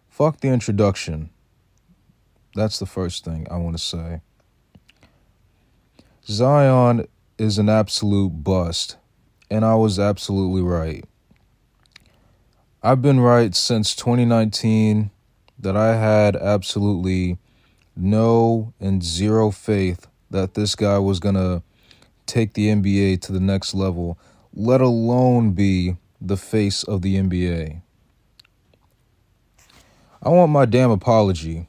Fuck the introduction. That's the first thing I want to say. Zion is an absolute bust, and I was absolutely right. I've been right since 2019 that I had absolutely no and zero faith that this guy was going to take the NBA to the next level, let alone be the face of the NBA. I want my damn apology.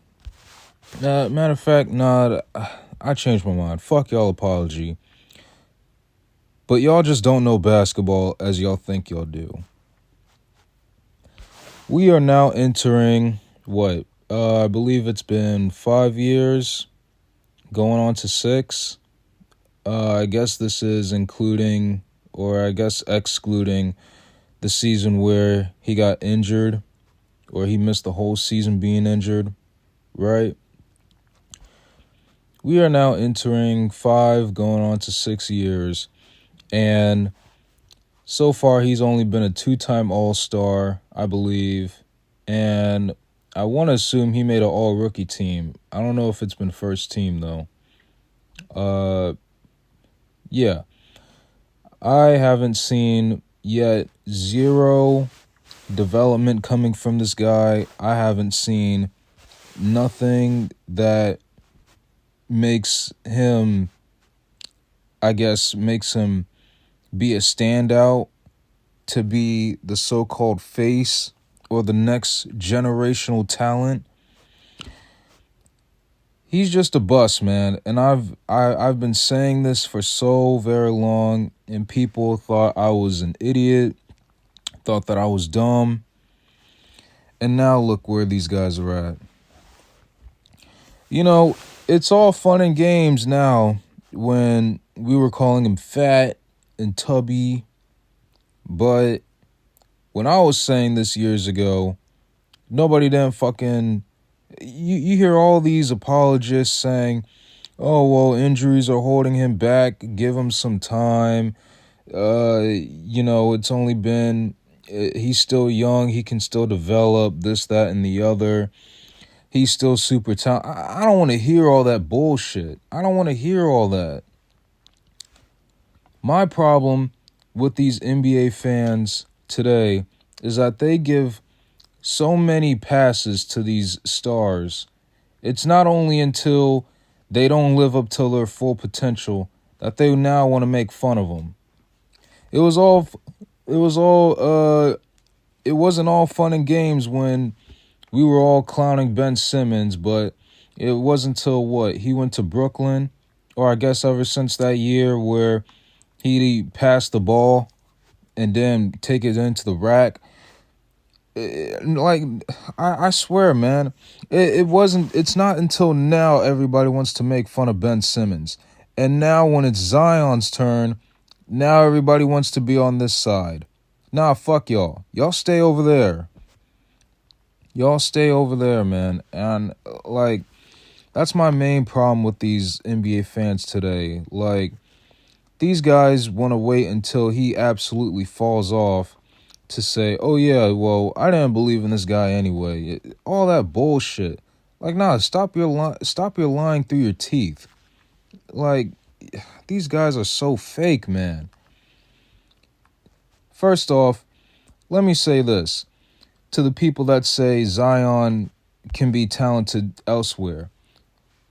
Matter of fact, I changed my mind. Fuck y'all apology. But y'all just don't know basketball as y'all think y'all do. We are now entering, I believe it's been 5 years, going on to 6. I guess this is excluding the season where he got injured, or he missed the whole season being injured, right? We are now entering 5, going on to 6 years, and so far he's only been a 2-time All-Star, I believe, and I want to assume he made an All-Rookie team. I don't know if it's been first team, though. Yeah. I haven't seen yet zero development coming from this guy. I haven't seen nothing that makes him be a standout, to be the so-called face or the next generational talent. He's just a bust, man. And I've been saying this for so very long, and people thought I was an idiot, thought that I was dumb. And now look where these guys are at. You know, it's all fun and games now when we were calling him fat and tubby. But when I was saying this years ago, nobody didn't fucking... You hear all these apologists saying, oh, well, injuries are holding him back, give him some time. It's only been... He's still young, he can still develop this, that, and the other. He's still super talented. I don't want to hear all that bullshit. I don't want to hear all that. My problem with these NBA fans today is that they give so many passes to these stars. It's not only until they don't live up to their full potential that they now want to make fun of them. It wasn't all fun and games when we were all clowning Ben Simmons, but it wasn't until he went to Brooklyn, or I guess ever since that year where he passed the ball and then take it into the rack. I swear, man, it's not until now everybody wants to make fun of Ben Simmons. And now when it's Zion's turn, now everybody wants to be on this side. Nah, fuck y'all. Y'all stay over there. Y'all stay over there, man. And, that's my main problem with these NBA fans today. These guys want to wait until he absolutely falls off to say, oh, yeah, well, I didn't believe in this guy anyway. All that bullshit. Stop your lying through your teeth. These guys are so fake, man. First off, let me say this to the people that say Zion can be talented elsewhere.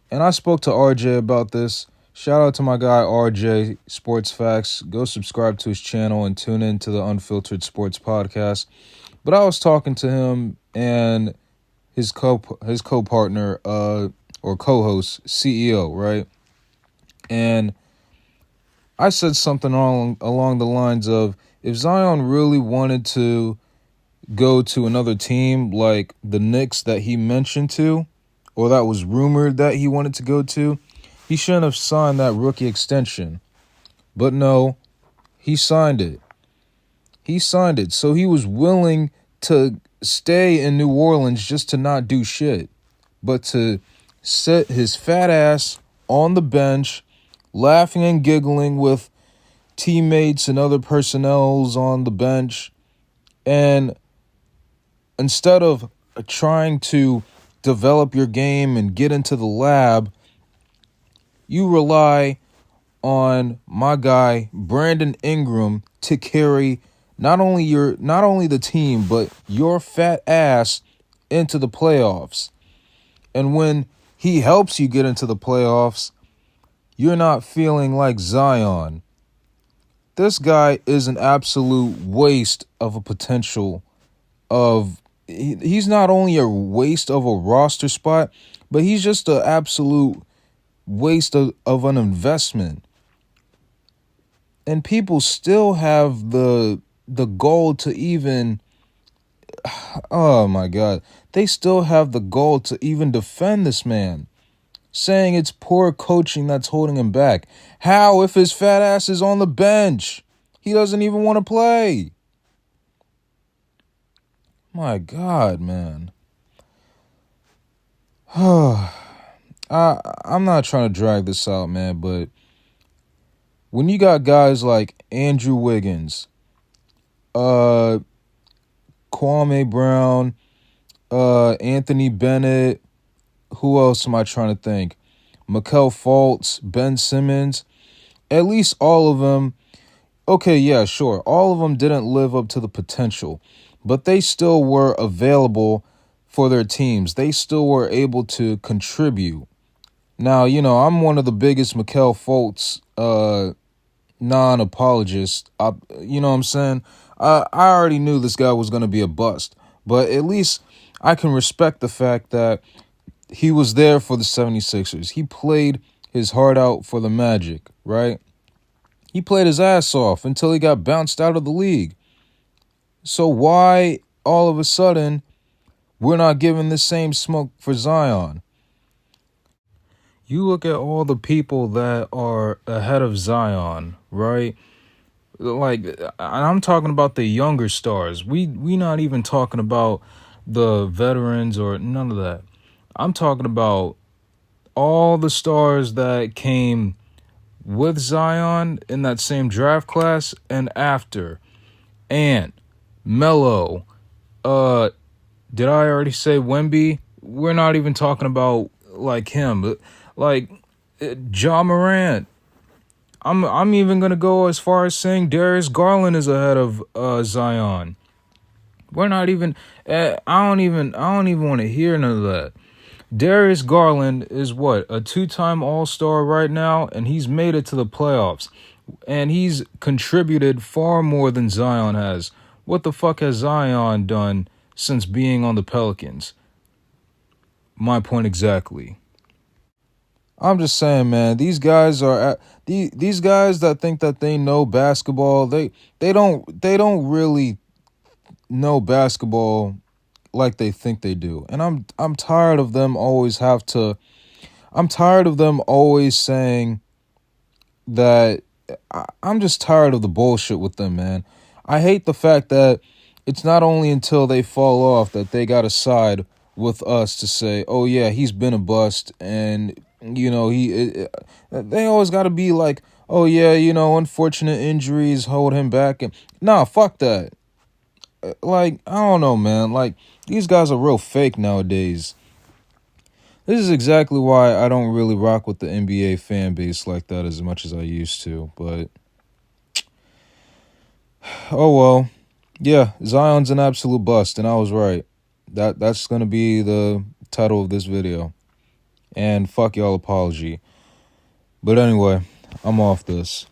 And I spoke to RJ about this. Shout out to my guy RJ, Sports Facts. Go subscribe to his channel and tune in to the Unfiltered Sports Podcast. But I was talking to him and his co-partner, or co-host, CEO, right? And I said something along the lines of, if Zion really wanted to go to another team like the Knicks that he mentioned to, or that was rumored that he wanted to go to, he shouldn't have signed that rookie extension. But no, he signed it. So he was willing to stay in New Orleans just to not do shit, but to sit his fat ass on the bench, laughing and giggling with teammates and other personnels on the bench, and instead of trying to develop your game and get into the lab, you rely on my guy Brandon Ingram to carry not only the team but your fat ass into the playoffs. And when he helps you get into the playoffs, you're not feeling like Zion. This guy is an absolute waste of a potential of he's not only a waste of a roster spot, but he's just an absolute waste of an investment. And people still have the goal to even oh my god, they still have the goal to even defend this man, saying it's poor coaching that's holding him back. How if his fat ass is on the bench? He doesn't even want to play. My god, man. I'm not trying to drag this out, man, but when you got guys like Andrew Wiggins, Kwame Brown, Anthony Bennett, who else am I trying to think? Markelle Fultz, Ben Simmons, at least all of them. Okay, yeah, sure. All of them didn't live up to the potential, but they still were available for their teams. They still were able to contribute. Now, I'm one of the biggest Markelle Fultz non-apologists. You know what I'm saying? I already knew this guy was going to be a bust, but at least I can respect the fact that he was there for the 76ers. He played his heart out for the Magic, right? He played his ass off until he got bounced out of the league. So why all of a sudden we're not giving the same smoke for Zion? You look at all the people that are ahead of Zion, right? Like, I'm talking about the younger stars. We not even talking about the veterans or none of that. I'm talking about all the stars that came with Zion in that same draft class and after. Ant, Melo, did I already say Wemby? We're not even talking about like him, but like Ja Morant. I'm even gonna go as far as saying Darius Garland is ahead of Zion. We're not even. I don't even want to hear none of that. Darius Garland is what, a 2-time All-Star right now, and he's made it to the playoffs, and he's contributed far more than Zion has. What the fuck has Zion done since being on the Pelicans? My point exactly. I'm just saying, man. These guys are these guys that think that they know basketball. They don't really know basketball like they think they do. And I'm tired of them always I'm tired of them always saying that. I'm just tired of the bullshit with them, man. I hate the fact that it's not only until they fall off that they got to side with us to say, oh yeah, he's been a bust, and they always got to be like, oh yeah, unfortunate injuries hold him back, and nah, fuck that. Like, I don't know, man. Like, these guys are real fake nowadays. This is exactly why I don't really rock with the NBA fan base like that as much as I used to. But, oh well. Yeah, Zion's an absolute bust, and I was right. That's going to be the title of this video. And fuck y'all apology. But anyway, I'm off this.